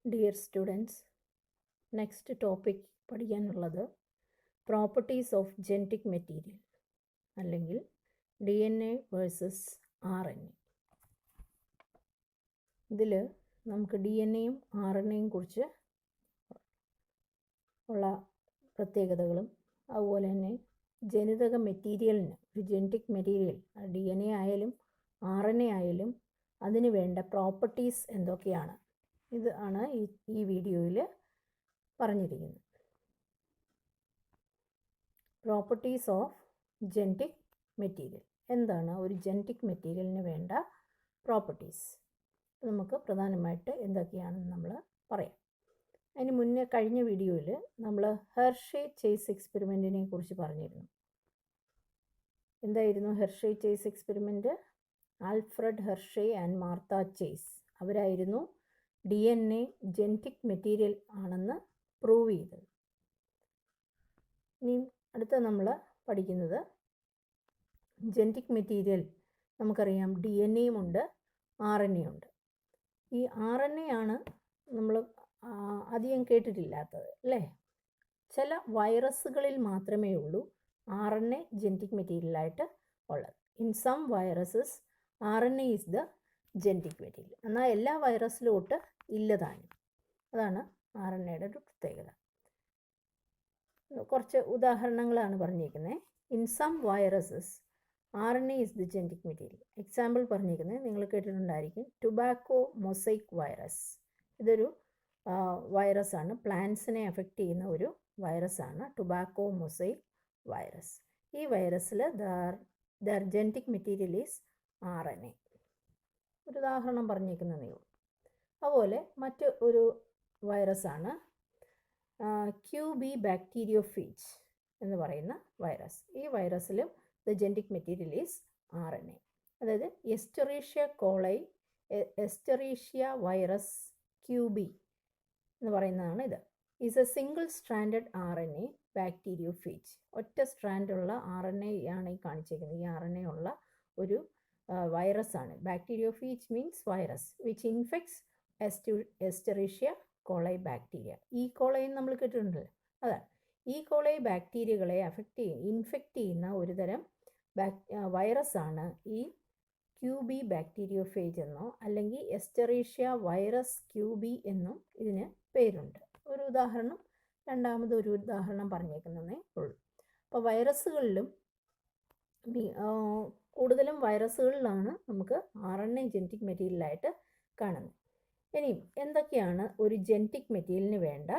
Dear students, next topic പഠിക്കാനുള്ളത് properties of genetic material അല്ലെങ്കിൽ DNA versus RNA. ഇതിൽ നമുക്ക് DNAയും RNAയും കുറിച്ച് ഉള്ള പ്രത്യേകതകളും അതുപോലെ തന്നെ ജനിതക മെറ്റീരിയലിന് ഒരു ജെനറ്റിക് മെറ്റീരിയൽ DNA ആയാലും RNA ആയാലും അതിന് വേണ്ട പ്രോപ്പർട്ടീസ് എന്തൊക്കെയാണ് ഇത് ആണ് ഈ വീഡിയോയിൽ പറഞ്ഞിരിക്കുന്നത്. പ്രോപ്പർട്ടീസ് ഓഫ് ജെനറ്റിക് മെറ്റീരിയൽ എന്താണ് ഒരു ജെനറ്റിക് മെറ്റീരിയലിന് വേണ്ട പ്രോപ്പർട്ടീസ്, നമുക്ക് പ്രധാനമായിട്ട് എന്തൊക്കെയാണെന്ന് നമ്മൾ പറയാം. അതിന് മുന്നേ കഴിഞ്ഞ വീഡിയോയിൽ നമ്മൾ ഹെർഷേ ചേസ് എക്സ്പെരിമെൻറ്റിനെ കുറിച്ച് പറഞ്ഞിരുന്നു. എന്തായിരുന്നു Hershey Chase experiment? Alfred Hershey and Martha Chase അവരായിരുന്നു DNA ജെനറ്റിക് മെറ്റീരിയൽ ആണെന്ന് പ്രൂവ് ചെയ്തത്. ഇനി അടുത്ത നമ്മൾ പഠിക്കുന്നത് ജെനറ്റിക് മെറ്റീരിയൽ നമുക്കറിയാം DNA ഉണ്ട്, RNA ഉണ്ട്. ഈ RNA ആണ് നമ്മൾ അധികം കേട്ടിട്ടില്ലാത്തത് അല്ലേ? ചില വൈറസുകളിൽ മാത്രമേ ഉള്ളൂ RNA ജെനറ്റിക് മെറ്റീരിയലായിട്ട് ഉള്ളത്. In some viruses RNA is the genetic material. എന്നാൽ എല്ലാ വൈറസിലോട്ട് ഇല്ലതാനും. അതാണ് RNAയുടെ ഒരു പ്രത്യേകത. കുറച്ച് ഉദാഹരണങ്ങളാണ് പറഞ്ഞിരിക്കുന്നത്. In some viruses RNA is the genetic material. Example പറഞ്ഞിരിക്കുന്നത് നിങ്ങൾ കേട്ടിട്ടുണ്ടായിരിക്കും, ടുബാക്കോ മൊസൈക്ക് വൈറസ്. ഇതൊരു വൈറസാണ്, പ്ലാന്റ്സിനെ അഫക്റ്റ് ചെയ്യുന്ന ഒരു വൈറസാണ് ടുബാക്കോ മൊസൈക്ക് വൈറസ്. ഈ വൈറസിൽ the genetic material is RNA. ഒരു ഉദാഹരണം പറഞ്ഞിരിക്കുന്നതേ ഉള്ളൂ. അതുപോലെ മറ്റ് ഒരു വൈറസാണ് QB ബാക്ടീരിയോഫേജ് എന്ന് പറയുന്ന വൈറസ്. ഈ വൈറസിലും the genetic material is RNA. അതായത് എസ്റ്ററീഷ്യ വൈറസ് QB എന്ന് പറയുന്നതാണ് ഇത്. Is a single stranded RNA bacteriophage. ഒറ്റ സ്ട്രാൻഡുള്ള RNA ആണ് ഈ കാണിച്ചിരിക്കുന്നത്. ഈ RNA ഉള്ള ഒരു വൈറസാണ്. Bacteriophage means virus which infects Escherichia coli bacteria. ഈ കോളൈന്ന് നമ്മൾ കേട്ടിട്ടുണ്ടല്ലോ, അതാണ് ഈ കോളൈ ബാക്ടീരിയകളെ ഇൻഫെക്റ്റ് ചെയ്യുന്ന ഒരു തരം വൈറസാണ് ഈ QB ബാക്ടീരിയോഫേജ് എന്നോ അല്ലെങ്കിൽ എസ്റ്ററീഷ്യ വൈറസ് QB എന്നും ഇതിന് പേരുണ്ട്. ഒരു ഉദാഹരണം, രണ്ടാമതൊരു ഉദാഹരണം പറഞ്ഞേക്കുന്നതേ ഉള്ളൂ. അപ്പോൾ വൈറസുകളിലും കൂടുതലും വൈറസുകളിലാണ് നമുക്ക് RNA ജെനറ്റിക് മെറ്റീരിയലായിട്ട് കാണുന്നത്. ഇനിയും എന്തൊക്കെയാണ് ഒരു ജെനറ്റിക് മെറ്റീരിയലിന് വേണ്ട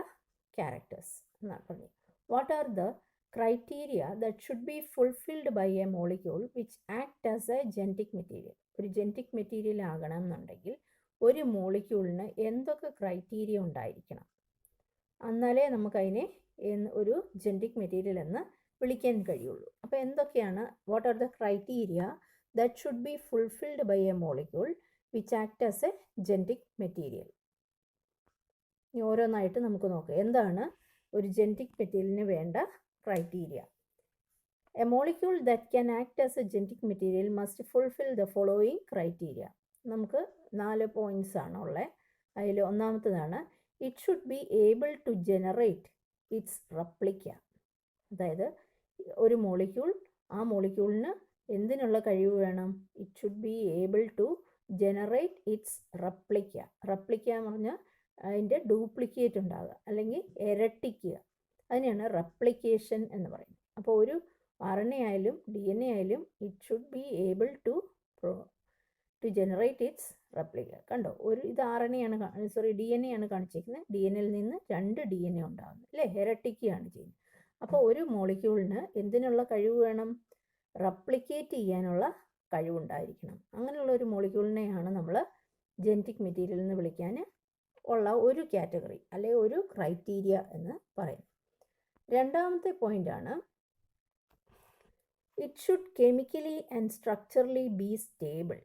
ക്യാരക്ടേഴ്സ് എന്നാണ് പറഞ്ഞത്. What are the criteria that should be fulfilled by a molecule which act as a genetic material. ഒരു ജെനറ്റിക് മെറ്റീരിയൽ ആകണം എന്നുണ്ടെങ്കിൽ ഒരു മോളിക്യൂളിന് എന്തൊക്കെ ക്രൈറ്റീരിയ ഉണ്ടായിരിക്കണം, എന്നാലേ നമുക്കതിനെ ഒരു ജെനറ്റിക് മെറ്റീരിയൽ എന്ന് വിളിക്കാൻ കഴിയുള്ളൂ. അപ്പോൾ എന്തൊക്കെയാണ്, what are the criteria that should be fulfilled by a molecule which act as a genetic material? ഇനി ഓരോന്നായിട്ട് നമുക്ക് നോക്കാം. എന്താണ് ഒരു ജെനറ്റിക് മെറ്റീരിയലിന് വേണ്ട criteria? A molecule that can act as a genetic material must fulfil the following criteria. നമുക്ക് 4 പോയിൻറ്റ്സ് ആണ് ഉള്ളത്. അതിൽ ഒന്നാമത്തേതാണ് it should be able to generate its replica. അതായത് ഒരു മോളിക്യൂൾ, ആ മോളിക്യൂളിന് എന്തിനുള്ള കഴിവ് വേണം? It should be able to generate its replica. Replica എന്ന് പറഞ്ഞാൽ അതിൻ്റെ ഡ്യൂപ്ലിക്കേറ്റ് ഉണ്ടാകുക അല്ലെങ്കിൽ ഇരട്ടിക്കുക. അതിനെയാണ് റെപ്ലിക്കേഷൻ എന്ന് പറയുന്നത്. അപ്പോൾ ഒരു RNA ആയാലും DNA ആയാലും it should be able to generate its replica. കണ്ടോ, ഇത് DNA ആണ് കാണിച്ചിരിക്കുന്നത്. DNAയിൽ നിന്ന് 2 DNA ഉണ്ടാകുന്നു അല്ലേ, ഇരട്ടിക്കുകയാണ് ചെയ്യുന്നത്. അപ്പോൾ ഒരു മോളിക്യൂളിന് എന്തിനുള്ള കഴിവ് വേണം? റെപ്ലിക്കേറ്റ് ചെയ്യാനുള്ള കഴിവുണ്ടായിരിക്കണം. അങ്ങനെയുള്ള ഒരു മോളിക്യൂളിനെയാണ് നമ്മൾ ജെനറ്റിക് മെറ്റീരിയൽ എന്ന് വിളിക്കാൻ ഉള്ള ഒരു കാറ്റഗറി അല്ലെങ്കിൽ ഒരു ക്രൈറ്റീരിയ എന്ന് പറയുന്നത്. രണ്ടാമത്തെ പോയിൻ്റാണ് it should chemically and structurally be stable.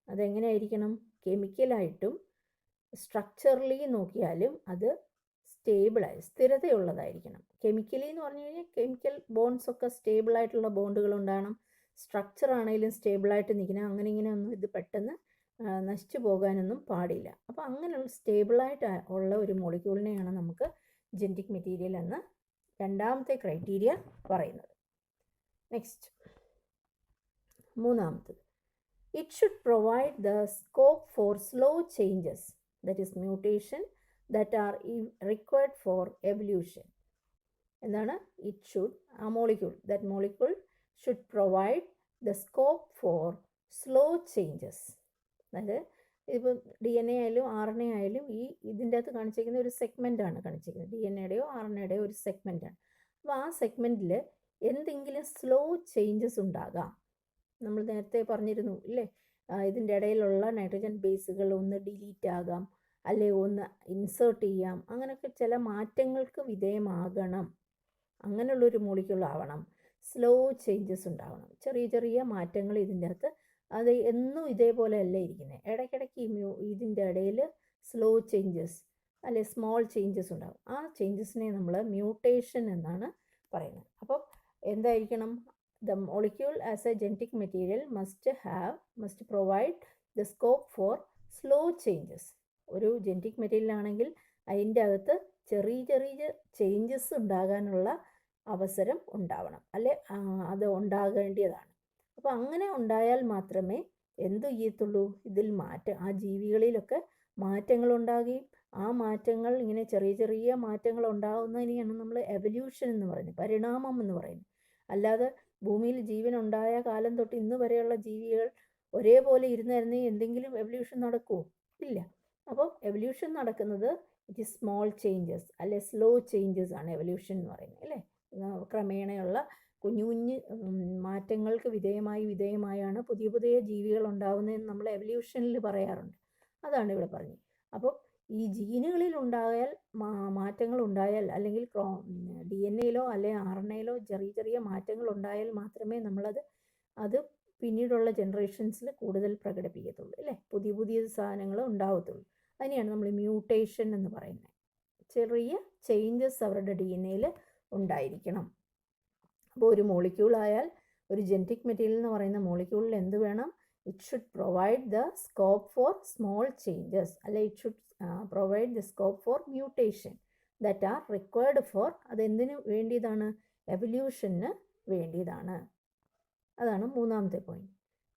അതെങ്ങനെയായിരിക്കണം? കെമിക്കലായിട്ടും സ്ട്രക്ചറലി നോക്കിയാലും അത് സ്റ്റേബിളായി സ്ഥിരതയുള്ളതായിരിക്കണം. കെമിക്കലി എന്ന് പറഞ്ഞു കഴിഞ്ഞാൽ കെമിക്കൽ ബോണ്ട്സ് ഒക്കെ സ്റ്റേബിളായിട്ടുള്ള ബോണ്ടുകൾ ഉണ്ടാകണം. സ്ട്രക്ചർ ആണെങ്കിലും സ്റ്റേബിളായിട്ട് നിൽക്കണം. അങ്ങനെ ഇങ്ങനെ ഒന്നും ഇത് പെട്ടെന്ന് നശിച്ചു പോകാനൊന്നും പാടില്ല. അപ്പോൾ അങ്ങനെയുള്ള സ്റ്റേബിളായിട്ട് ഉള്ള ഒരു മോളിക്യൂളിനെയാണ് നമുക്ക് ജെനറ്റിക് മെറ്റീരിയൽ എന്ന് രണ്ടാമത്തെ ക്രൈറ്റീരിയ പറയുന്നത്. നെക്സ്റ്റ്, മൂന്നാമത്തത്, it should provide the scope four slow changes, that is mutation, that are required four evolution. എന്താണ്? ഇറ്റ് ഷുഡ്, ആ molecule, that molecule should provide the scope four slow changes. അതായത് ഇപ്പം DNA ആയാലും RNA ആയാലും ഇതിൻ്റെ അകത്ത് കാണിച്ചിരിക്കുന്ന ഒരു സെഗ്മെൻ്റാണ് കാണിച്ചിരിക്കുന്നത്. DNAയുടെയോ RNAയുടെയോ ഒരു സെഗ്മെൻ്റാണ്. അപ്പോൾ ആ സെഗ്മെൻറ്റിൽ എന്തെങ്കിലും സ്ലോ ചേഞ്ചസ് ഉണ്ടാകാം. നമ്മൾ നേരത്തെ പറഞ്ഞിരുന്നു ഇല്ലേ, ഇതിൻ്റെ ഇടയിലുള്ള നൈട്രജൻ ബേസുകൾ ഒന്ന് ഡിലീറ്റ് ആകാം, അല്ലെ ഒന്ന് ഇൻസേർട്ട് ചെയ്യാം. അങ്ങനെയൊക്കെ ചില മാറ്റങ്ങൾക്ക് വിധേയമാകണം. അങ്ങനെയുള്ളൊരു മോളിക്യൂൾ ആവണം. സ്ലോ ചേഞ്ചസ് ഉണ്ടാവണം. ചെറിയ ചെറിയ മാറ്റങ്ങൾ ഇതിൻ്റെ അകത്ത്, അത് എന്നും ഇതേപോലെ അല്ല ഇരിക്കുന്നത്. ഇടയ്ക്കിടയ്ക്ക് ഇതിൻ്റെ ഇടയിൽ സ്ലോ ചേഞ്ചസ് അല്ലെ സ്മോൾ ചേഞ്ചസ് ഉണ്ടാകും. ആ ചേഞ്ചസിനെ നമ്മൾ മ്യൂട്ടേഷൻ എന്നാണ് പറയുന്നത്. അപ്പം എന്തായിരിക്കണം? The molecule as a genetic material must provide the scope four slow changes. ഒരു ജെനറ്റിക് മെറ്റീരിയൽ ആണെങ്കിൽ അതിൻ്റെ അകത്ത് ചെറിയ ചെറിയ ചേഞ്ചസ് ഉണ്ടാകാനുള്ള അവസരം ഉണ്ടാവണം, അല്ലെ അത് ഉണ്ടാകേണ്ടതാണ്. അപ്പോൾ അങ്ങനെ ഉണ്ടായാൽ മാത്രമേ എന്തു ചെയ്യത്തുള്ളൂ, ഇതിൽ ആ ജീവികളിലൊക്കെ മാറ്റങ്ങൾ ഉണ്ടാകുകയും ആ മാറ്റങ്ങൾ ഇങ്ങനെ ചെറിയ ചെറിയ മാറ്റങ്ങൾ ഉണ്ടാകുന്നതിനെയാണ് നമ്മൾ എവല്യൂഷൻ എന്ന് പറയുന്നത്, പരിണാമം എന്ന് പറയുന്നത്. അല്ലാതെ ഭൂമിയിൽ ജീവൻ ഉണ്ടായ കാലം തൊട്ട് ഇന്ന് വരെയുള്ള ജീവികൾ ഒരേപോലെ ഇരുന്നായിരുന്നെങ്കിൽ എന്തെങ്കിലും എവല്യൂഷൻ നടക്കുമോ? ഇല്ല. അപ്പോൾ എവല്യൂഷൻ നടക്കുന്നത് ഇറ്റ് ഈസ് സ്മോൾ ചേഞ്ചസ് അല്ലെ സ്ലോ ചേഞ്ചസ് ആണ് എവല്യൂഷൻ എന്ന് പറയുന്നത് അല്ലേ. ക്രമേണയുള്ള കുഞ്ഞു കുഞ്ഞ് മാറ്റങ്ങൾക്ക് വിധേയമായാണ് പുതിയ പുതിയ ജീവികൾ ഉണ്ടാകുന്നതെന്ന് നമ്മൾ എവല്യൂഷനിൽ പറയാറുണ്ട്. അതാണ് ഇവിടെ പറഞ്ഞത്. അപ്പോൾ ഈ ജീനുകളിൽ ഉണ്ടായാൽ മാറ്റങ്ങൾ ഉണ്ടായാൽ, അല്ലെങ്കിൽ DNA-യിലോ അല്ലെ RNA-യിലോ ചെറിയ ചെറിയ മാറ്റങ്ങൾ ഉണ്ടായാൽ മാത്രമേ അത് പിന്നീടുള്ള ജനറേഷൻസിൽ കൂടുതൽ പ്രകടിപ്പിക്കത്തുള്ളൂ അല്ലേ, പുതിയ പുതിയ സാധനങ്ങൾ ഉണ്ടാവത്തുള്ളൂ. അതിനെയാണ് നമ്മൾ മ്യൂട്ടേഷൻ എന്ന് പറയുന്നത്. ചെറിയ ചേഞ്ചസ് അവരുടെ DNA-യിൽ ഉണ്ടായിരിക്കണം. അപ്പോൾ ഒരു മോളിക്യൂൾ ആയാൽ, ഒരു ജെനറ്റിക് മെറ്റീരിയൽ എന്ന് പറയുന്ന മോളിക്യൂളിൽ എന്ത് വേണം? It should provide the scope for small changes, അല്ലെ it should provide the scope for mutation that are required for, അതെന്തിനു വേണ്ടിയതാണ്? എവല്യൂഷന് വേണ്ടിയതാണ്. അതാണ് മൂന്നാമത്തെ പോയിന്റ്.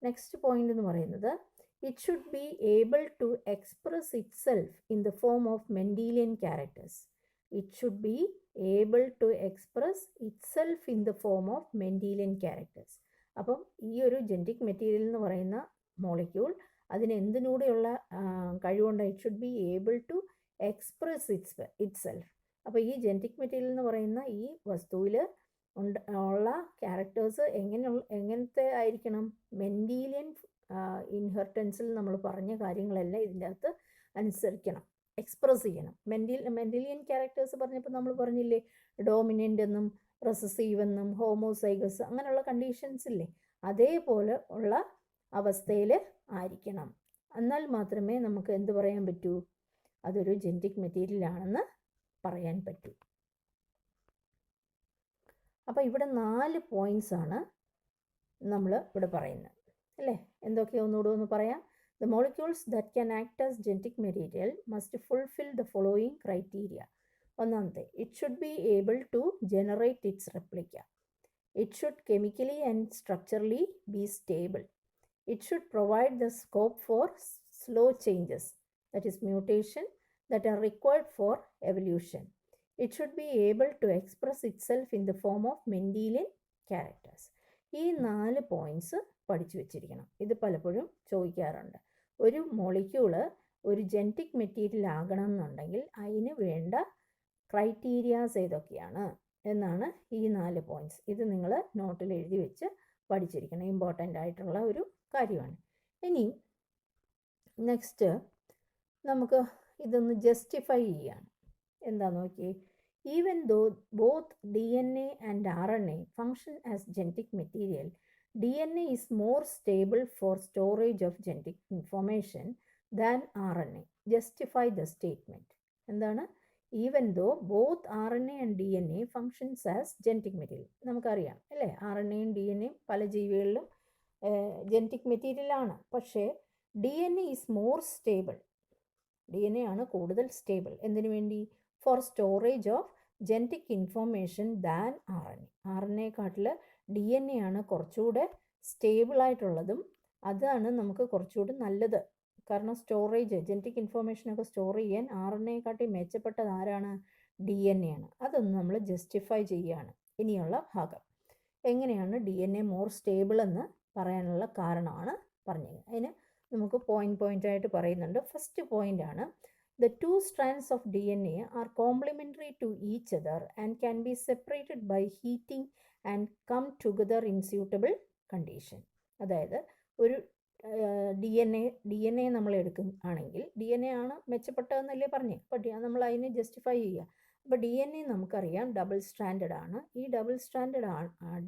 നെക്സ്റ്റ് പോയിന്റ് എന്ന് പറയുന്നത്, it should be able to express itself in the form of Mendelian characters. It should be able to express itself in the form of Mendelian characters. അപ്പം ഈ ഒരു genetic material എന്ന് പറയുന്ന molecule അതിന് എന്തിനൂടെയുള്ള കഴിവുണ്ട്? It should be able to express itself. അപ്പോൾ ഈ ജെനറ്റിക് മെറ്റീരിയൽ എന്ന് പറയുന്ന ഈ വസ്തുവിൽ ഉള്ള ക്യാരക്ടേഴ്സ് എങ്ങനത്തെ ആയിരിക്കണം? മെൻഡീലിയൻ ഇൻഹെറിറ്റൻസിൽ നമ്മൾ പറഞ്ഞ കാര്യങ്ങളെല്ലാം ഇതിൻ്റെ അകത്ത് അനുസരിക്കണം, എക്സ്പ്രസ് ചെയ്യണം. മെൻഡീലിയൻ ക്യാരക്ടേഴ്സ് പറഞ്ഞപ്പോൾ നമ്മൾ പറഞ്ഞില്ലേ, ഡോമിനൻ്റ് എന്നും റെസസീവ് എന്നും ഹോമോസൈഗസ് അങ്ങനെയുള്ള കണ്ടീഷൻസ് ഇല്ലേ, അതേപോലെ ഉള്ള അവസ്ഥയിൽ ആയിരിക്കണം. എന്നാൽ മാത്രമേ നമുക്ക് എന്ത് പറയാൻ പറ്റൂ? അതൊരു ജെനറ്റിക് മെറ്റീരിയൽ ആണെന്ന് പറയാൻ പറ്റൂ. അപ്പോൾ ഇവിടെ 4 പോയിൻറ്റ്സ് ആണ് നമ്മൾ ഇവിടെ പറയുന്നത് അല്ലേ. എന്തൊക്കെയാണ് ഒന്നുകൂടെ ഒന്ന് പറയാം. The molecules that can act as genetic material must fulfill the following criteria. ഒന്നാമത്തെ, it should be able to generate its replica. It should chemically and structurally be stable. It should provide the scope for slow changes, that is mutation, that are required for evolution. It should be able to express itself in the form of Mendelian characters. ഈ 4 points പഠിച്ചു വെച്ചിരിക്കണം. ഇത് പലപ്പോഴും ചോദിക്കാറുണ്ട്. ഒരു molecule ഒരു genetic material ആകണം എന്നുണ്ടെങ്കിൽ അതിന് വേണ്ട ക്രൈറ്റീരിയാസ് ഏതൊക്കെയാണ് എന്നാണ് ഈ 4 പോയിൻറ്റ്സ്. ഇത് നിങ്ങൾ നോട്ടിൽ എഴുതി വെച്ച് പഠിച്ചിരിക്കണം. ഇമ്പോർട്ടൻ്റ് ആയിട്ടുള്ള ഒരു കാര്യമാണ്. ഇനി നെക്സ്റ്റ് നമുക്ക് ഇതൊന്ന് ജസ്റ്റിഫൈ ചെയ്യാണ്. എന്താ നോക്കിയേ, even though both DNA and RNA function as genetic material, DNA is more stable for storage of genetic information than RNA. Justify the statement. എന്താണ്? Even though both RNA and DNA functions as genetic material. നമുക്കറിയാം അല്ലേ, RNAയും DNAയും പല ജീവികളിലും genetic മെറ്റീരിയലാണ്. പക്ഷേ DNA is more stable. DNA ആണ് കൂടുതൽ stable. എന്തിനു വേണ്ടി? For storage of genetic information than RNA. RNA-ക്കാട്ടിൽ DNA ആണ് കുറച്ചുകൂടെ സ്റ്റേബിളായിട്ടുള്ളതും അതാണ് നമുക്ക് കുറച്ചുകൂടി നല്ലത്. കാരണം സ്റ്റോറേജ് ജനറ്റിക് ഇൻഫോർമേഷനൊക്കെ സ്റ്റോർ ചെയ്യാൻ RNA-ക്കാട്ടി മെച്ചപ്പെട്ടത് ആരാണ്? DNA ആണ്. അതൊന്ന് നമ്മൾ ജസ്റ്റിഫൈ ചെയ്യുകയാണ് ഇനിയുള്ള ഭാഗം. എങ്ങനെയാണ് DNA മോർ സ്റ്റേബിൾ എന്ന് പറയാനുള്ള കാരണമാണ് പറഞ്ഞത്. അതിന് നമുക്ക് പോയിൻ്റായിട്ട് പറയുന്നുണ്ട്. ഫസ്റ്റ് പോയിൻ്റ് ആണ്, the two strands of DNA are complementary to each other and can be separated by heating and come together in suitable condition. അതായത് ഒരു DNA നമ്മൾ എടുക്കുകയാണെങ്കിൽ DNA ആണ് മെച്ചപ്പെട്ടതെന്നല്ലേ പറഞ്ഞേ. അപ്പോൾ നമ്മൾ അതിനെ ജസ്റ്റിഫൈ ചെയ്യുക. അപ്പോൾ DNA നമുക്കറിയാം ഡബിൾ സ്റ്റാൻഡേർഡ് ആണ്. ഈ ഡബിൾ സ്റ്റാൻഡേർഡ്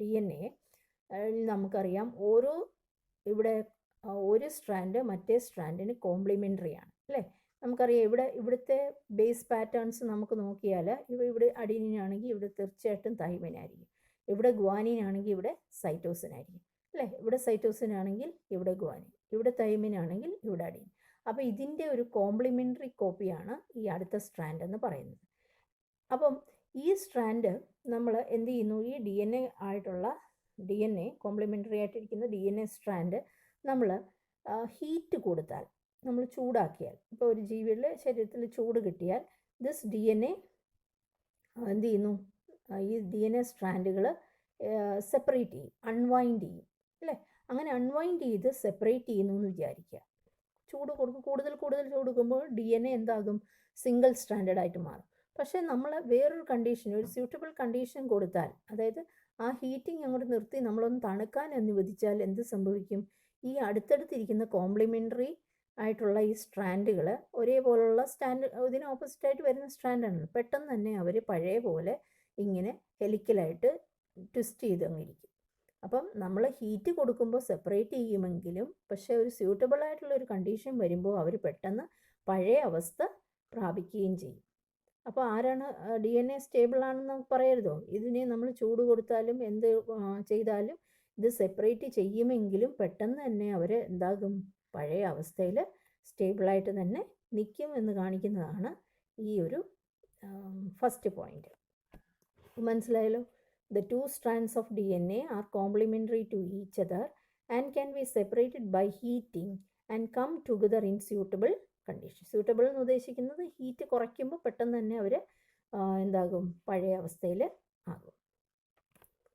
DNA നമുക്കറിയാം ഇവിടെ ഒരു സ്ട്രാൻഡ് മറ്റേ സ്ട്രാൻഡിന് കോംപ്ലിമെൻ്ററി ആണ് അല്ലേ. നമുക്കറിയാം ഇവിടുത്തെ ബേസ് പാറ്റേൺസ് നമുക്ക് നോക്കിയാൽ ഇവിടെ അഡീനിനാണെങ്കിൽ ഇവിടെ തീർച്ചയായിട്ടും തൈമിനായിരിക്കും, ഇവിടെ ഗ്വാനിനാണെങ്കിൽ ഇവിടെ സൈറ്റോസിനായിരിക്കും അല്ലേ. ഇവിടെ സൈറ്റോസിനാണെങ്കിൽ ഇവിടെ ഗ്വാനിൻ, ഇവിടെ തൈമിനാണെങ്കിൽ ഇവിടെ അഡീൻ. അപ്പോൾ ഇതിൻ്റെ ഒരു കോംപ്ലിമെൻ്ററി കോപ്പിയാണ് ഈ അടുത്ത സ്ട്രാൻഡ് എന്ന് പറയുന്നത്. അപ്പം ഈ സ്ട്രാൻഡ് നമ്മൾ എന്ത് ചെയ്യുന്നു? ഈ DNA കോംപ്ലിമെൻ്ററി ആയിട്ടിരിക്കുന്ന DNA സ്ട്രാൻഡ് നമ്മൾ ഹീറ്റ് കൊടുത്താൽ, നമ്മൾ ചൂടാക്കിയാൽ, ഇപ്പോൾ ഒരു ജീവിയുടെ ശരീരത്തിൽ ചൂട് കിട്ടിയാൽ ദിസ് DNA എന്ത് ചെയ്യുന്നു? ഈ DNA സ്ട്രാൻഡുകൾ സെപ്പറേറ്റ് ചെയ്യും, അൺവൈൻഡ് ചെയ്യും അല്ലേ. അങ്ങനെ അൺവൈൻഡ് ചെയ്ത് സെപ്പറേറ്റ് ചെയ്യുന്നു എന്ന് വിചാരിക്കുക. കൂടുതൽ ചൂട് കൊടുക്കുമ്പോൾ DNA എന്താകും? സിംഗിൾ സ്ട്രാൻഡേർഡ് ആയിട്ട് മാറും. പക്ഷേ നമ്മൾ വേറൊരു കണ്ടീഷൻ, ഒരു സ്യൂട്ടബിൾ കണ്ടീഷൻ കൊടുത്താൽ, അതായത് ആ ഹീറ്റിംഗ് അങ്ങോട്ട് നിർത്തി നമ്മളൊന്ന് തണുക്കാൻ അനുവദിച്ചാൽ എന്ത് സംഭവിക്കും? ഈ അടുത്തടുത്തിരിക്കുന്ന കോംപ്ലിമെൻ്ററി ആയിട്ടുള്ള ഈ സ്ട്രാൻഡുകൾ ഒരേപോലുള്ള ഇതിന് ഓപ്പോസിറ്റായിട്ട് വരുന്ന സ്ട്രാൻഡാണ്. പെട്ടെന്ന് തന്നെ അവർ പഴയ പോലെ ഇങ്ങനെ ഹെലിക്കലായിട്ട് ട്വിസ്റ്റ് ചെയ്തങ്ങിരിക്കും. അപ്പം നമ്മൾ ഹീറ്റ് കൊടുക്കുമ്പോൾ സെപ്പറേറ്റ് ചെയ്യുമെങ്കിലും പക്ഷേ ഒരു സ്യൂട്ടബിൾ ആയിട്ടുള്ള ഒരു കണ്ടീഷൻ വരുമ്പോൾ അവർ പെട്ടെന്ന് പഴയ അവസ്ഥ പ്രാപിക്കുകയും ചെയ്യും. അപ്പോൾ ആരാണ് DNA സ്റ്റേബിൾ ആണെന്ന് നമുക്ക് പറയരുതോ? ഇതിനെ നമ്മൾ ചൂട് കൊടുത്താലും എന്ത് ചെയ്താലും ഇത് സെപ്പറേറ്റ് ചെയ്യുമെങ്കിലും പെട്ടെന്ന് തന്നെ അവർ എന്താകും? പഴയ അവസ്ഥയിൽ സ്റ്റേബിളായിട്ട് തന്നെ നിൽക്കും എന്ന് കാണിക്കുന്നതാണ് ഈ ഒരു ഫസ്റ്റ് പോയിൻ്റ്. മനസ്സിലായല്ലോ? The two strands of DNA are complementary to each other and can be separated by heating and come together in suitable condition. Suitable എന്ന് ഉദ്ദേശിക്കുന്നത് ഹീറ്റ് കുറയ്ക്കുമ്പോൾ പെട്ടെന്ന് തന്നെ അവർ എന്താകും? പഴയ അവസ്ഥയിൽ ആകും.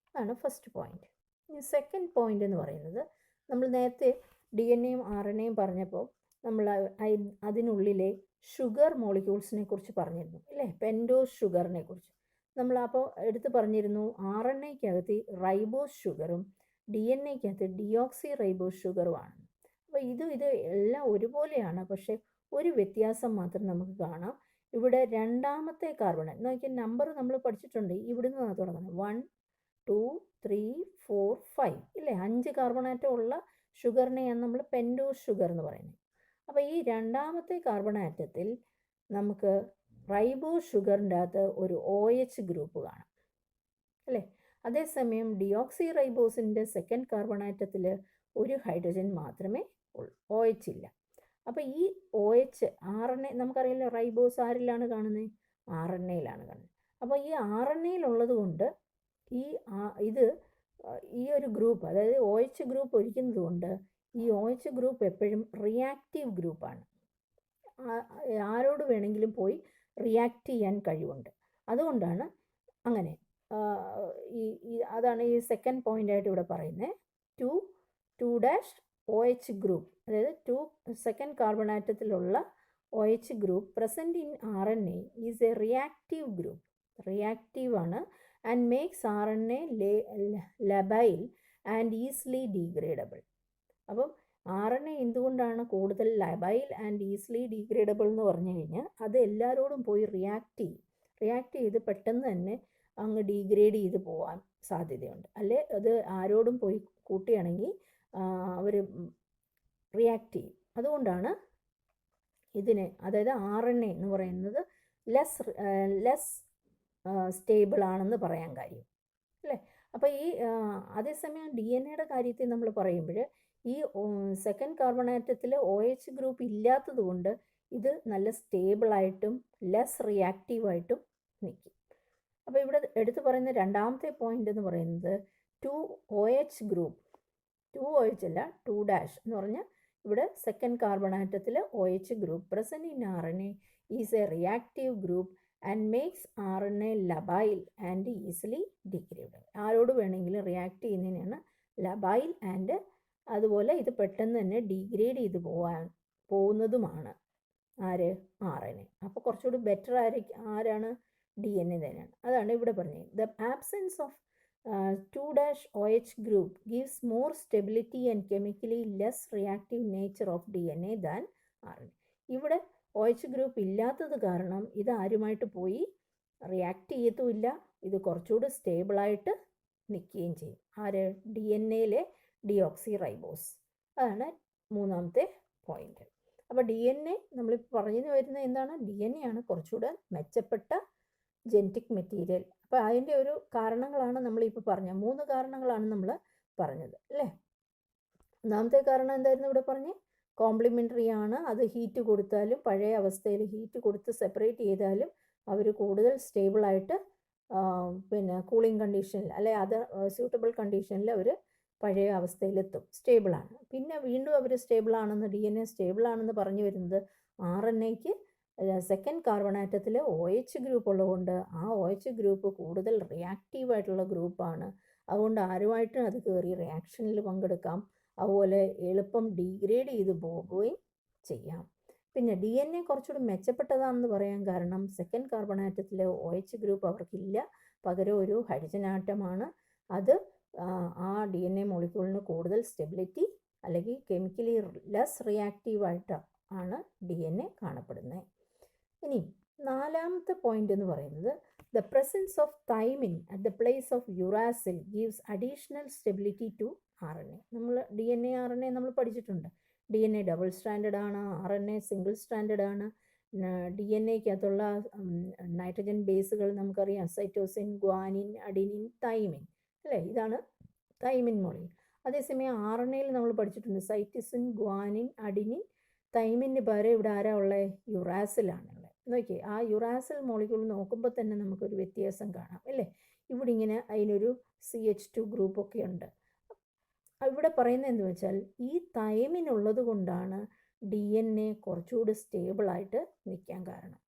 അതാണ് ഫസ്റ്റ് പോയിൻ്റ്. ഇനി സെക്കൻഡ് പോയിൻ്റ് എന്ന് പറയുന്നത്, നമ്മൾ നേരത്തെ DNA-യും RNA-യും പറഞ്ഞപ്പോൾ നമ്മൾ അതിനുള്ളിലെ ഷുഗർ മോളിക്യൂൾസിനെ കുറിച്ച് പറഞ്ഞിരുന്നു അല്ലേ. പെൻറ്റോസ് ഷുഗറിനെ കുറിച്ച് നമ്മളപ്പോൾ എടുത്ത് പറഞ്ഞിരുന്നു. RNA-ക്കകത്ത് റൈബോസ് ഷുഗറും DNA-ക്കകത്ത് ഡിയോക്സി റൈബോസ് ഷുഗറുമാണ്. അപ്പോൾ ഇത് എല്ലാം ഒരുപോലെയാണ്. പക്ഷേ ഒരു വ്യത്യാസം മാത്രം നമുക്ക് കാണാം. ഇവിടെ രണ്ടാമത്തെ കാർബണേറ്റ് നോക്കിയാൽ നമ്പർ നമ്മൾ പഠിച്ചിട്ടുണ്ട്. ഇവിടുന്ന് തുടങ്ങുന്നത് 1, 2, 3, 4, 5 ഇല്ലേ. 5 കാർബണാറ്റം ഉള്ള ഷുഗറിനെയാണ് നമ്മൾ പെൻറ്റോസ് ഷുഗർ എന്ന് പറയുന്നത്. അപ്പോൾ ഈ രണ്ടാമത്തെ കാർബണാറ്റത്തിൽ നമുക്ക് റൈബോസ് ഷുഗറിൻ്റെ അകത്ത് ഒരു OH ഗ്രൂപ്പ് കാണാം അല്ലേ. അതേസമയം ഡിയോക്സി റൈബോസിൻ്റെ സെക്കൻഡ് കാർബണാറ്റത്തിൽ ഒരു ഹൈഡ്രജൻ മാത്രമേ ഉള്ളൂ, OH ഇല്ല. അപ്പോൾ ഈ OH RNA നമുക്കറിയില്ല, റൈബോസ് ആരിലാണ് കാണുന്നത്? RNA-യിലാണ് കാണുന്നത്. അപ്പോൾ ഈ RNA-യിലുള്ളത് കൊണ്ട് ഈ ഒരു ഗ്രൂപ്പ്, അതായത് OH ഗ്രൂപ്പ് ഒഴിക്കുന്നത് കൊണ്ട് ഈ OH ഗ്രൂപ്പ് എപ്പോഴും റിയാക്റ്റീവ് ഗ്രൂപ്പാണ്. ആരോട് വേണമെങ്കിലും പോയി റിയാക്ട് ചെയ്യാൻ കഴിവുണ്ട്. അതുകൊണ്ടാണ് അങ്ങനെ. അതാണ് ഈ സെക്കൻഡ് പോയിൻ്റായിട്ട് ഇവിടെ പറയുന്നത്. 2' OH ഗ്രൂപ്പ്, അതായത് സെക്കൻഡ് കാർബണാറ്റത്തിലുള്ള OH group present in RNA is a reactive group. Reactive ആണ് and makes RNA labile and easily degradable. അപ്പം RNA എന്തുകൊണ്ടാണ് കൂടുതൽ ലബൈൽ ആൻഡ് ഈസിലി ഡീഗ്രേഡബിൾ എന്ന് പറഞ്ഞു കഴിഞ്ഞാൽ അത് എല്ലാവരോടും പോയി റിയാക്ട് ചെയ്ത് പെട്ടെന്ന് തന്നെ അങ്ങ് ഡീഗ്രേഡ് ചെയ്ത് പോകാൻ സാധ്യതയുണ്ട്. അല്ലെ അത് ആരോടും പോയി കൂട്ടുകയാണെങ്കിൽ അവർ റിയാക്ട് ചെയ്യും. അതുകൊണ്ടാണ് ഇതിനെ, അതായത് RNA എന്ന് പറയുന്നത് ലെസ് സ്റ്റേബിൾ ആണെന്ന് പറയാൻ കാര്യം അല്ലേ. അപ്പോൾ അതേസമയം DNA-യുടെ കാര്യത്തിൽ നമ്മൾ പറയുമ്പോൾ ഈ സെക്കൻഡ് കാർബൺ ആറ്റത്തിൽ OH ഗ്രൂപ്പ് ഇല്ലാത്തത് കൊണ്ട് ഇത് നല്ല സ്റ്റേബിളായിട്ടും ലെസ് റിയാക്റ്റീവായിട്ടും നിൽക്കും. അപ്പോൾ ഇവിടെ എടുത്തു പറയുന്ന രണ്ടാമത്തെ പോയിന്റ് എന്ന് പറയുന്നത് 2OH ഗ്രൂപ്പ്, 2OH അല്ല 2' എന്ന് പറഞ്ഞാൽ ഇവിടെ സെക്കൻഡ് കാർബൺ ആറ്റത്തിൽ OH group present in RNA is a reactive group and makes RNA labile and easily degradable. ആരോട് വേണമെങ്കിലും റിയാക്ട് ചെയ്യുന്നതിനാണ് ലബൈൽ ആൻഡ് അതുപോലെ ഇത് പെട്ടെന്ന് തന്നെ ഡീഗ്രേഡ് ചെയ്ത് പോകുന്നതുമാണ് ആര് RNA. അപ്പോൾ കുറച്ചുകൂടി ബെറ്റർ ആരാണ് DNA തന്നെയാണ്. അതാണ് ഇവിടെ പറഞ്ഞത്. The absence of 2' group gives more stability and chemically less reactive nature of DNA than RNA. ഇവിടെ OH ഗ്രൂപ്പ് ഇല്ലാത്തത് കാരണം ഇത് ആരുമായിട്ട് പോയി റിയാക്ട് ചെയ്യത്തുമില്ല, ഇത് കുറച്ചുകൂടി സ്റ്റേബിളായിട്ട് നിൽക്കുകയും ചെയ്യും. ആര്? DNA-യിലെ ഡിയോക്സി റൈബോസ്. അതാണ് മൂന്നാമത്തെ പോയിന്റ്. അപ്പോൾ DNA നമ്മളിപ്പോൾ പറഞ്ഞു വരുന്നത് എന്താണ്? DNA ആണ് കുറച്ചുകൂടെ മെച്ചപ്പെട്ട ജെനറ്റിക് മെറ്റീരിയൽ. അപ്പോൾ അതിൻ്റെ ഒരു കാരണങ്ങളാണ് നമ്മളിപ്പോൾ പറഞ്ഞത്. 3 കാരണങ്ങളാണ് നമ്മൾ പറഞ്ഞത് അല്ലേ. ഒന്നാമത്തെ കാരണം എന്തായിരുന്നു ഇവിടെ പറഞ്ഞ്? കോംപ്ലിമെൻ്ററി ആണ്. അത് ഹീറ്റ് കൊടുത്താലും പഴയ അവസ്ഥയിൽ ഹീറ്റ് കൊടുത്ത് സെപ്പറേറ്റ് ചെയ്താലും അവർ കൂടുതൽ സ്റ്റേബിളായിട്ട് പിന്നെ കൂളിംഗ് കണ്ടീഷനിൽ അല്ലെ അത് സ്യൂട്ടബിൾ കണ്ടീഷനിൽ അവർ പഴയ അവസ്ഥയിലെത്തും, സ്റ്റേബിളാണ്. പിന്നെ വീണ്ടും അവർ സ്റ്റേബിളാണെന്ന് DNA സ്റ്റേബിളാണെന്ന് പറഞ്ഞു വരുന്നത് RNAയ്ക്ക് സെക്കൻഡ് കാർബൺ ആറ്റത്തിൽ OH ഗ്രൂപ്പ് ഉള്ളതുകൊണ്ട് ആ OH ഗ്രൂപ്പ് കൂടുതൽ റിയാക്റ്റീവായിട്ടുള്ള ഗ്രൂപ്പാണ്. അതുകൊണ്ട് ആരുമായിട്ടും അത് കയറി റിയാക്ഷനിൽ പങ്കെടുക്കാം, അതുപോലെ എളുപ്പം ഡീഗ്രേഡ് ചെയ്ത് പോകുകയും ചെയ്യാം. പിന്നെ DNA കുറച്ചുകൂടി മെച്ചപ്പെട്ടതാണെന്ന് പറയാൻ കാരണം സെക്കൻഡ് കാർബൺ ആറ്റത്തിലെ OH ഗ്രൂപ്പ് അവർക്കില്ല, പകരം ഒരു ഹൈഡ്രജൻ ആറ്റമാണ്. അത് ആ DNA മോളിക്യൂളിന് കൂടുതൽ സ്റ്റെബിലിറ്റി അല്ലെങ്കിൽ കെമിക്കലി ലെസ് റിയാക്റ്റീവായിട്ട് ആണ് DNA കാണപ്പെടുന്നത്. ഇനി നാലാമത്തെ പോയിന്റ് എന്ന് പറയുന്നത് the presence of thymine at the place of uracil gives additional stability to RNA. നമ്മൾ DNA RNA നമ്മൾ പഠിച്ചിട്ടുണ്ട്. DNA ഡബിൾ സ്റ്റാൻഡേർഡ് ആണ്, RNA സിംഗിൾ സ്റ്റാൻഡേർഡ് ആണ്. DNAക്കകത്തുള്ള നൈട്രജൻ ബേസുകൾ നമുക്കറിയാം, സൈറ്റോസിൻ, ഗ്വാനിൻ, അഡിനിൻ, തൈമിൻ അല്ലേ, ഇതാണ് തൈമിൻ മോളിക്യൂൾ. അതേസമയം RNAയിൽ നമ്മൾ പഠിച്ചിട്ടുണ്ട് സൈറ്റോസിൻ, ഗ്വാനിൻ, അഡിനിൻ, തൈമിന് പകരം ഇവിടെ ആരാ ഉള്ളത്? യുറാസിലാണുള്ളത്. നോക്കിയേ, ആ യുറാസിൽ മോളിക്യൂൾ നോക്കുമ്പോൾ തന്നെ നമുക്കൊരു വ്യത്യാസം കാണാം അല്ലേ. ഇവിടെ ഇങ്ങനെ അതിനൊരു CH2 ഗ്രൂപ്പൊക്കെ ഉണ്ട്. ഇവിടെ പറയുന്നത് എന്ന് വെച്ചാൽ ഈ തൈമിനുള്ളത് കൊണ്ടാണ് DNA കുറച്ചുകൂടി സ്റ്റേബിളായിട്ട് നിൽക്കാൻ കാരണം.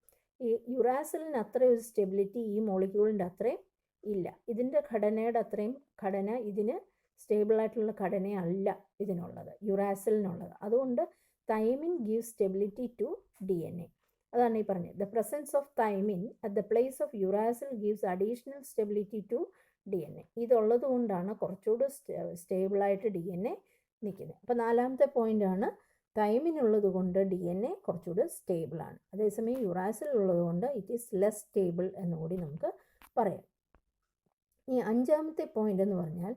ഈ യുറാസിലിന് അത്രയും ഒരു സ്റ്റെബിലിറ്റി ഈ മോളിക്യൂളിൻ്റെ അത്രയും ഇല്ല. ഇതിൻ്റെ ഘടനയുടെ അത്രയും ഘടന ഇതിന് സ്റ്റേബിളായിട്ടുള്ള ഘടനയല്ല ഇതിനുള്ളത്, യുറാസിലിനുള്ളത്. അതുകൊണ്ട് thymine give stability to DNA. അതാണ് ഈ പറഞ്ഞത്. The presence of thymine at the place of uracil gives additional stability to DNA. ഇതുള്ളത് കൊണ്ടാണ് കുറച്ചുകൂടി സ്റ്റേബിളായിട്ട് DNA നിൽക്കുന്നത്. അപ്പോൾ നാലാമത്തെ പോയിൻ്റാണ് തൈമിനുള്ളത് കൊണ്ട് DNA കുറച്ചുകൂടി സ്റ്റേബിളാണ്. അതേസമയം യുറാസിൽ ഉള്ളത് കൊണ്ട് ഇറ്റ് ഈസ് ലെസ് സ്റ്റേബിൾ എന്നുകൂടി നമുക്ക് പറയാം. ഈ അഞ്ചാമത്തെ പോയിന്റ് എന്ന് പറഞ്ഞാൽ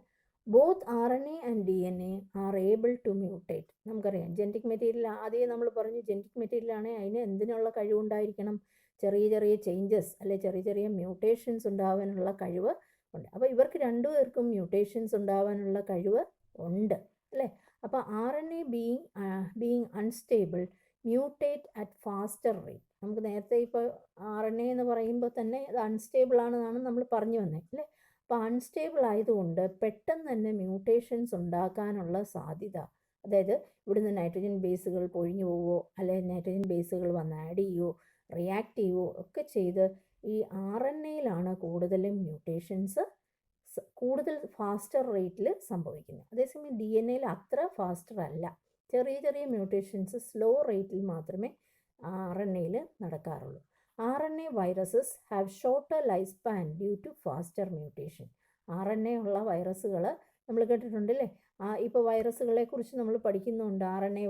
both RNA and DNA are able to mutate. നമുക്കറിയാം ജെനറ്റിക് മെറ്റീരിയൽ ആദ്യം നമ്മൾ പറഞ്ഞു, ജെനറ്റിക് മെറ്റീരിയലാണെങ്കിൽ അതിന് എന്തിനുള്ള കഴിവുണ്ടായിരിക്കണം? ചെറിയ ചെറിയ ചേഞ്ചസ് അല്ലെ ചെറിയ ചെറിയ മ്യൂട്ടേഷൻസ് ഉണ്ടാവാനുള്ള കഴിവ് ഉണ്ട്. അപ്പോൾ ഇവർക്ക് രണ്ടുപേർക്കും മ്യൂട്ടേഷൻസ് ഉണ്ടാവാനുള്ള കഴിവ് ഉണ്ട് അല്ലേ. അപ്പോൾ RNA being unstable mutate at faster rate. നമുക്ക് നേരത്തെ ഇപ്പോൾ RNA എന്ന് പറയുമ്പോൾ തന്നെ അത് അൺസ്റ്റേബിൾ ആണെന്നാണ് നമ്മൾ പറഞ്ഞു വന്നത് അല്ലേ. അപ്പോൾ അൺസ്റ്റേബിൾ ആയതുകൊണ്ട് പെട്ടെന്ന് തന്നെ മ്യൂട്ടേഷൻസ് ഉണ്ടാക്കാനുള്ള സാധ്യത, അതായത് ഇവിടുന്ന് നൈട്രജൻ ബേസുകൾ പൊഴിഞ്ഞു പോവുകയോ അല്ലെങ്കിൽ നൈട്രജൻ ബേസുകൾ വന്ന് ആഡ് ചെയ്യുകയോ റിയാക്ട് ചെയ്യുകയോ ഒക്കെ ചെയ്ത് ഈ RNAയിലാണ് കൂടുതലും മ്യൂട്ടേഷൻസ് കൂടുതൽ ഫാസ്റ്റർ റേറ്റിൽ സംഭവിക്കുന്നത്. അതേസമയം DNA-യിൽ അത്ര ഫാസ്റ്റർ അല്ല, ചെറിയ ചെറിയ മ്യൂട്ടേഷൻസ് സ്ലോ റേറ്റിൽ മാത്രമേ RNA-യിൽ നടക്കാറുള്ളൂ. RNA viruses have shorter lifespan due to faster mutation. RNA ഉള്ള വൈറസുകൾ നമ്മൾ കേട്ടിട്ടുണ്ടല്ലേ. ഇപ്പോൾ വൈറസുകളെ കുറിച്ച് നമ്മൾ പഠിക്കുന്നുണ്ട്. RNA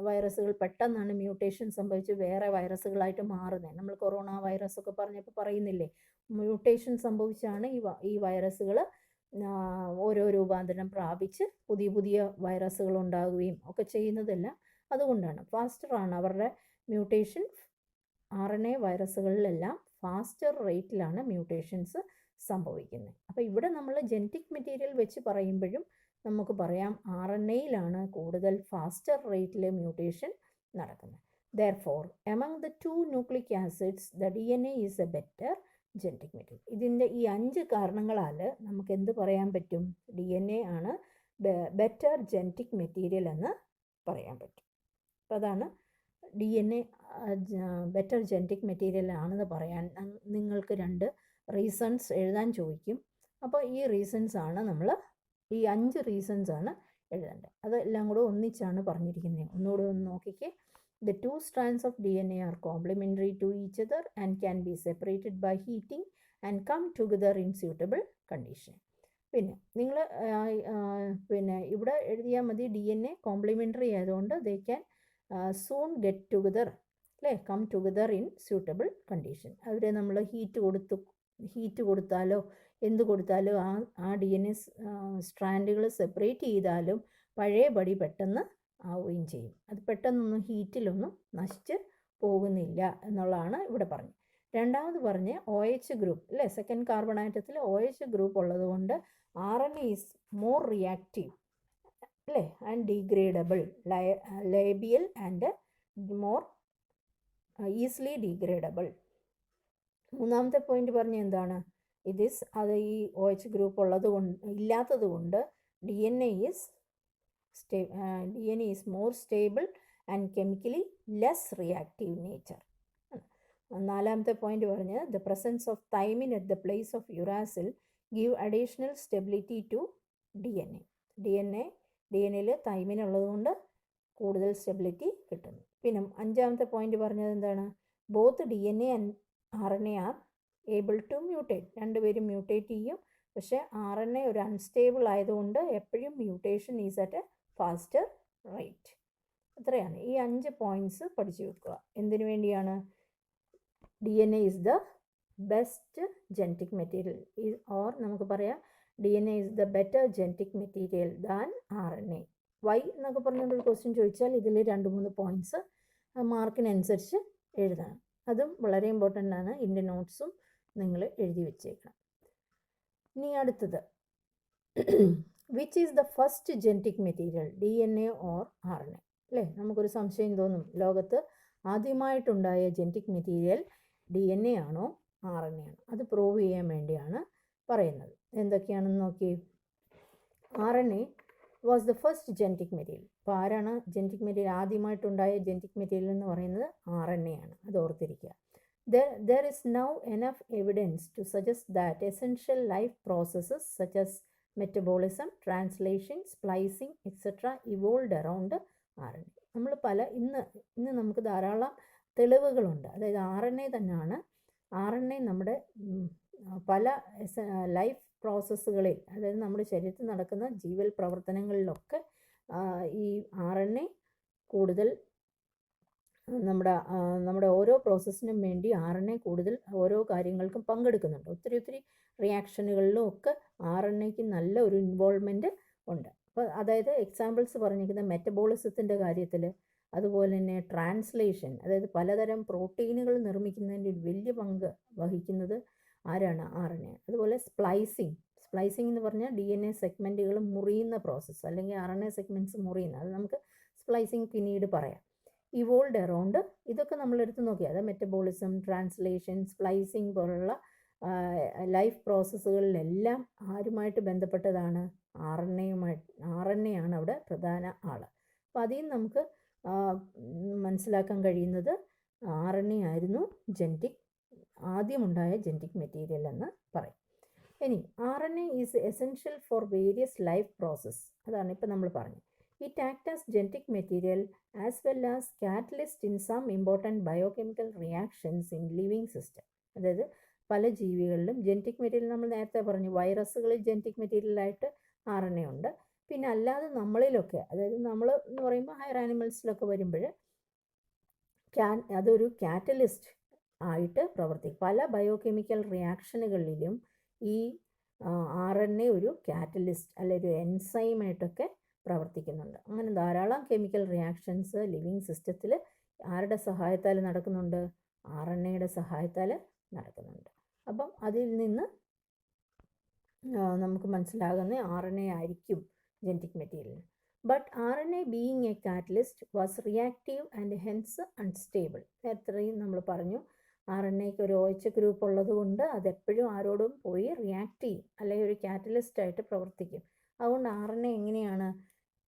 വൈറസുകൾ പെട്ടെന്നാണ് മ്യൂട്ടേഷൻ സംഭവിച്ച് വേറെ വൈറസുകളായിട്ട് മാറുന്നത്. നമ്മൾ കൊറോണ വൈറസ് ഒക്കെ പറഞ്ഞപ്പോൾ പറയുന്നില്ലേ, മ്യൂട്ടേഷൻ സംഭവിച്ചാണ് ഈ വൈറസുകൾ ഓരോ രൂപാന്തരം പ്രാപിച്ച് പുതിയ പുതിയ വൈറസുകൾ ഉണ്ടാകുകയും ഒക്കെ ചെയ്യുന്നതെല്ലാം അതുകൊണ്ടാണ്. ഫാസ്റ്ററാണ് അവരുടെ മ്യൂട്ടേഷൻ. RNA വൈറസുകളിലെല്ലാം ഫാസ്റ്റർ റേറ്റിലാണ് മ്യൂട്ടേഷൻസ് സംഭവിക്കുന്നത്. അപ്പോൾ ഇവിടെ നമ്മൾ ജെനറ്റിക് മെറ്റീരിയൽ വെച്ച് പറയുമ്പോഴും നമുക്ക് പറയാം RNAയിലാണ് കൂടുതൽ ഫാസ്റ്റർ റേറ്റിൽ മ്യൂട്ടേഷൻ നടക്കുന്നത്. Therefore, among the two nucleic acids, the DNA is a better genetic material. ഇതിൻ്റെ ഈ 5 കാരണങ്ങളാൽ നമുക്ക് എന്ത് പറയാൻ പറ്റും? DNA ആണ് ബെറ്റർ ജെനറ്റിക് മെറ്റീരിയൽ എന്ന് പറയാൻ പറ്റും. അപ്പോൾ അതാണ് DNA ബെറ്റർ ജെനറ്റിക് മെറ്റീരിയൽ ആണെന്ന് പറയാൻ നിങ്ങൾക്ക് 2 റീസൺസ് എഴുതാൻ ചോദിക്കും. അപ്പോൾ ഈ റീസൺസ് ആണ് നമ്മൾ ഈ 5 റീസൺസ് ആണ് എഴുതേണ്ടത്. അതെല്ലാം കൂടെ ഒന്നിച്ചാണ് പറഞ്ഞിരിക്കുന്നത്. ഒന്നുകൂടെ ഒന്ന് നോക്കിക്കേ. The two strands of DNA are complementary to each other and can be separated by heating and come together in suitable condition. പിന്നെ നിങ്ങൾ ഇവിടെ എഴുതിയാൽ മതി DNA കോംപ്ലിമെൻ്ററി ആയതുകൊണ്ട് they can soon get together, അല്ലേ? Come together in suitable condition. അവരെ നമ്മൾ heat കൊടുത്താലോ എന്ത് കൊടുത്താലോ ആ DNA സ്ട്രാൻഡുകൾ സെപ്പറേറ്റ് ചെയ്താലും പഴയപടി പെട്ടെന്ന് ആവുകയും ചെയ്യും. അത് പെട്ടെന്നൊന്നും ഹീറ്റിലൊന്നും നശിച്ച് പോകുന്നില്ല എന്നുള്ളതാണ് ഇവിടെ പറഞ്ഞത്. രണ്ടാമത് പറഞ്ഞ് OH ഗ്രൂപ്പ്, അല്ലേ? സെക്കൻഡ് കാർബൺ ആറ്റത്തിൽ OH ഗ്രൂപ്പ് ഉള്ളതുകൊണ്ട് RNA ഈസ് മോർ റിയാക്റ്റീവ്, അല്ലേ? And degradable, labile and more easily degradable. മൂന്നാമത്തെ പോയിന്റ് പറഞ്ഞ എന്താണ്? അത് ഈ OH ഗ്രൂപ്പ് ഇല്ലാത്തത് കൊണ്ട് DNA is more stable and chemically less reactive nature. നാലാമത്തെ പോയിന്റ് പറഞ്ഞത് the presence of thymine at the place of uracil give additional stability to DNAയിൽ തൈമിൻ ഉള്ളതുകൊണ്ട് കൂടുതൽ സ്റ്റെബിലിറ്റി കിട്ടുന്നു. പിന്നെ അഞ്ചാമത്തെ പോയിന്റ് പറഞ്ഞത് എന്താണ്? Both DNA and RNA are able to mutate. രണ്ടുപേരും മ്യൂട്ടേറ്റ് ചെയ്യും. പക്ഷേ RNA ഒരു അൺസ്റ്റേബിൾ ആയതുകൊണ്ട് എപ്പോഴും mutation is at a faster rate. ഇത്രയാണ് ഈ 5 പോയിന്റ്സ് പഠിച്ചു വെക്കുക. എന്തിനു വേണ്ടിയാണ്? DNA is the best genetic material, or നമുക്ക് പറയാം DNA is the better genetic material than RNA. Why എന്നൊക്കെ പറഞ്ഞുകൊണ്ടൊരു ക്വസ്റ്റ്യൻ ചോദിച്ചാൽ ഇതിൽ 2-3 പോയിന്റ്സ് മാർക്കിനനുസരിച്ച് എഴുതണം. അതും വളരെ ഇമ്പോർട്ടൻ്റ് ആണ്. ഇതിൻ്റെ നോട്ട്സും നിങ്ങൾ എഴുതി വെച്ചേക്കണം. ഇനി അടുത്തത്, which is the first genetic material, DNA or RNA? അല്ലേ? നമുക്കൊരു സംശയം തോന്നും, ലോകത്ത് ആദ്യമായിട്ടുണ്ടായ ജെനറ്റിക് മെറ്റീരിയൽ DNA ആണോ RNA ആണോ? അത് പ്രൂവ് ചെയ്യാൻ വേണ്ടിയാണ് പറയുന്നത്. എന്തൊക്കെയാണെന്ന് നോക്കി. RNA was the first genetic material. അപ്പോൾ ആരാണ് ജെനറ്റിക് മെറ്റീരിയൽ? ആദ്യമായിട്ടുണ്ടായ ജെനറ്റിക് മെറ്റീരിയൽ എന്ന് പറയുന്നത് RNA ആണ്. അത് ഓർത്തിരിക്കുക. There is now enough evidence to suggest that essential life processes such as metabolism, translation, splicing, etc. evolved around RNA. നമ്മൾ ഇന്ന് നമുക്ക് ധാരാളം തെളിവുകളുണ്ട്. അതായത് RNA തന്നെയാണ്. RNA നമ്മുടെ പല ലൈഫ് പ്രോസസ്സുകളിൽ, അതായത് നമ്മുടെ ശരീരത്തിൽ നടക്കുന്ന ജീവൽ പ്രവർത്തനങ്ങളിലൊക്കെ ഈ RNA കൂടുതൽ നമ്മുടെ ഓരോ പ്രോസസ്സിനും വേണ്ടി RNA കൂടുതൽ ഓരോ കാര്യങ്ങൾക്കും പങ്കെടുക്കുന്നുണ്ട്. ഒത്തിരി റിയാക്ഷനുകളിലും ഒക്കെ RNAക്ക് നല്ല ഒരു ഇൻവോൾവ്മെൻറ്റ് ഉണ്ട്. അപ്പോൾ അതായത് എക്സാമ്പിൾസ് പറഞ്ഞിരിക്കുന്ന മെറ്റബോളിസത്തിൻ്റെ കാര്യത്തിൽ, അതുപോലെ തന്നെ ട്രാൻസ്ലേഷൻ, അതായത് പലതരം പ്രോട്ടീനുകൾ നിർമ്മിക്കുന്നതിൻ്റെ ഒരു വലിയ പങ്ക് വഹിക്കുന്നത് ആരാണ്? RNA. അതുപോലെ സ്പ്ലൈസിങ് എന്ന് പറഞ്ഞാൽ DNA സെഗ്മെൻറ്റുകൾ മുറിയുന്ന പ്രോസസ്സ്, അല്ലെങ്കിൽ RNA സെഗ്മെൻറ്റ്സ് മുറിയുന്ന, അത് നമുക്ക് സ്പ്ലൈസിങ് പിന്നീട് പറയാം. ഇവോൾഡ് അറൗണ്ട്, ഇതൊക്കെ നമ്മൾ എടുത്ത് നോക്കിയാൽ അത് മെറ്റബോളിസം, ട്രാൻസ്ലേഷൻ, സ്പ്ലൈസിങ് പോലുള്ള ലൈഫ് പ്രോസസ്സുകളിലെല്ലാം ആരുമായിട്ട് ബന്ധപ്പെട്ടതാണ്? RNA ആണ് അവിടെ പ്രധാന ആൾ. അപ്പോൾ അതിൽ നിന്ന് നമുക്ക് മനസ്സിലാക്കാൻ കഴിയുന്നത് RNA ആയിരുന്നു ആദ്യമുണ്ടായ ജെനറ്റിക് മെറ്റീരിയൽ എന്ന് പറയും. ഇനി RNA is essential for various life process. അതാണ് ഇപ്പം നമ്മൾ പറഞ്ഞത്. It acts as genetic material as well as catalyst in some important biochemical reactions in living system. അതായത് പല ജീവികളിലും ജെനറ്റിക് മെറ്റീരിയൽ, നമ്മൾ നേരത്തെ പറഞ്ഞു വൈറസുകളിൽ ജെനറ്റിക് മെറ്റീരിയലായിട്ട് RNA ഉണ്ട്. പിന്നെ അല്ലാതെ നമ്മളിലൊക്കെ, അതായത് നമ്മൾ എന്ന് പറയുമ്പോൾ ഹയർ ആനിമൽസിലൊക്കെ വരുമ്പോൾ അതൊരു കാറ്റലിസ്റ്റ് ആയിട്ട് പ്രവർത്തിക്കും. പല ബയോകെമിക്കൽ റിയാക്ഷനുകളിലും ഈ RNA ഒരു കാറ്റലിസ്റ്റ് അല്ലെങ്കിൽ ഒരു എൻസൈമായിട്ടൊക്കെ പ്രവർത്തിക്കുന്നുണ്ട്. അങ്ങനെ ധാരാളം കെമിക്കൽ റിയാക്ഷൻസ് ലിവിങ് സിസ്റ്റത്തിൽ ആരുടെ സഹായത്താൽ നടക്കുന്നുണ്ട്? RNAയുടെ സഹായത്താൽ നടക്കുന്നുണ്ട്. അപ്പം അതിൽ നിന്ന് നമുക്ക് മനസ്സിലാകുന്ന RNA ആയിരിക്കും genetic material. But RNA being A catalyst was reactive and hence unstable. നേരത്തെയും നമ്മൾ പറഞ്ഞു RNAക്ക് ഒരു OH ഗ്രൂപ്പ് ഉള്ളത് കൊണ്ട് അതെപ്പോഴും ആരോടും പോയി റിയാക്ട് ചെയ്യും, അല്ലെങ്കിൽ ഒരു കാറ്റലിസ്റ്റായിട്ട് പ്രവർത്തിക്കും. അതുകൊണ്ട് RNA എങ്ങനെയാണ്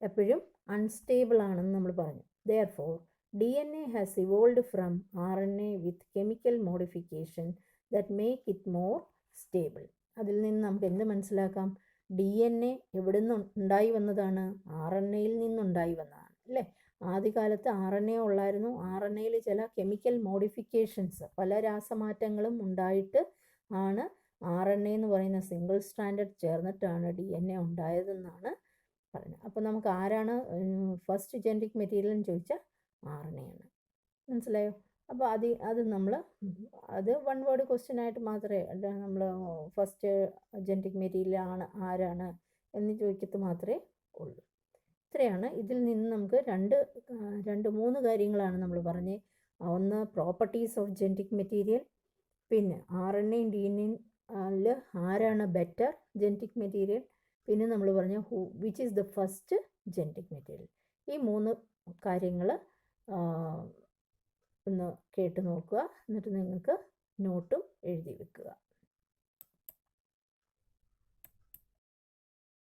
എപ്പോഴും അൺസ്റ്റേബിൾ ആണെന്ന് നമ്മൾ പറഞ്ഞു. Therefore, DNA has evolved from RNA with chemical modification that make it more stable. അതിൽ നിന്ന് നമുക്ക് എന്ത് മനസ്സിലാക്കാം? DNA എവിടെ നിന്ന് ഉണ്ടായി വന്നതാണ്? RNAയിൽ നിന്നുണ്ടായി വന്നതാണ് അല്ലേ? ആദ്യകാലത്ത് RNA ഉള്ളായിരുന്നു. RNAയിൽ ചില കെമിക്കൽ മോഡിഫിക്കേഷൻസ്, പല രാസമാറ്റങ്ങളും ഉണ്ടായിട്ട് ആണ് RNA എന്ന് പറയുന്ന സിംഗിൾ സ്റ്റാൻഡേർഡ് ചേർന്നിട്ടാണ് DNA ഉണ്ടായതെന്നാണ് പറയുന്നത്. അപ്പോൾ നമുക്ക് ആരാണ് ഫസ്റ്റ് ജനറ്റിക് മെറ്റീരിയൽ എന്ന് ചോദിച്ചാൽ RNA ആണ്. മനസ്സിലായോ? അപ്പോൾ അത് നമ്മൾ അത് വൺ വേർഡ് ക്വസ്റ്റ്യൻ ആയിട്ട് മാത്രമേ നമ്മൾ ഫസ്റ്റ് ജനറ്റിക് മെറ്റീരിയൽ ആരാണ് എന്ന് ചോദിക്കത്ത് മാത്രമേ ഉള്ളൂ. ഇത്രയാണ്. ഇതിൽ നിന്ന് നമുക്ക് മൂന്ന് കാര്യങ്ങളാണ് നമ്മൾ പറഞ്ഞത്. ഒന്ന് പ്രോപ്പർട്ടീസ് ഓഫ് ജനറ്റിക് മെറ്റീരിയൽ, പിന്നെ RNAയും DNA ആരാണ് ബെറ്റർ ജനറ്റിക് മെറ്റീരിയൽ, പിന്നെ നമ്മൾ പറഞ്ഞു which is the first genetic material. ഈ മൂന്ന് കാര്യങ്ങൾ ഒന്ന് കേട്ട് നോക്കുക, എന്നിട്ട് നിങ്ങൾക്ക് നോട്ടും എഴുതി വെക്കുക.